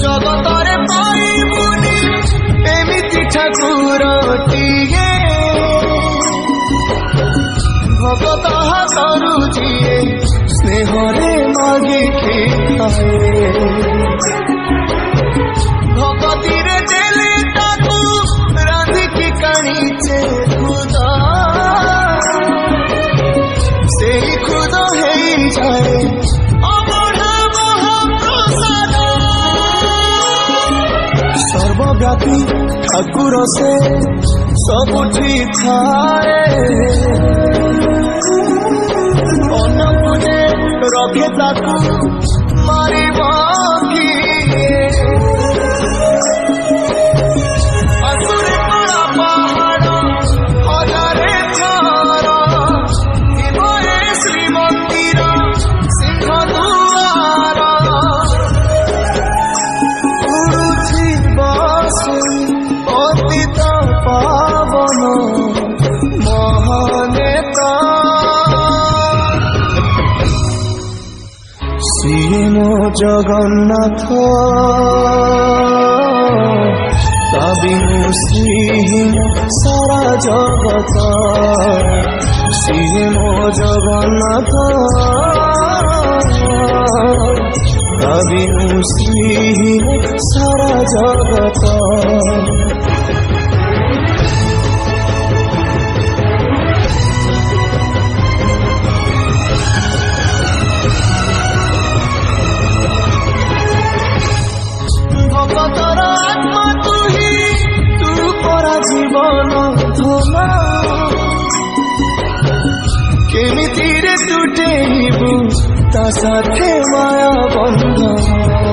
ଜଗତରେ ପାଇବୁନି ଏମିତି ଠାକୁରଟିଏ ଭଗତ ହାତରୁ ଯିଏ ସ୍ନେହରେ ମାଗିକି ଖାଏ ଭଗତିରେ ଦେଲେ ତାକୁ ରାନ୍ଧିକି କାଣିଛେ ଖୁଦ ସେଇ ଖୁଦ ହେଇଯାଏ ଅବଢା ମହାପ୍ରସାଦ ସର୍ବବ୍ୟାପୀ ଠାକୁର ସେ ସବୁଠି ଥାଏ ଅନ୍ନପୁରେ ରଖେ ତାକୁ ମାରିବ କିଏ ଆସୁରେ କଳା ପାହାଡ଼ ହଜାରେ ଥର ଥିବ ଏ ଶ୍ରୀମନ୍ଦିର ସିଂହ ଦୁଆର ଉଡୁଥିବ ସେ ପତିତ ପାବନ ମହାନେତା ସିଏ ମୋ ଜଗନ୍ନାଥ ତା ବିନୁ ଶ୍ରୀହୀନ ସାରା ଜଗତ ସିଏ ମୋ ଜଗନ୍ନାଥ ତା ବିନୁ ଶ୍ରୀହୀନ ସାରା ଜଗତ ভগতর আত্মা তুহি তু পরা জীবন ধন কেমিতিরে তুটেইবু তা সাথে মায়া বন্ধন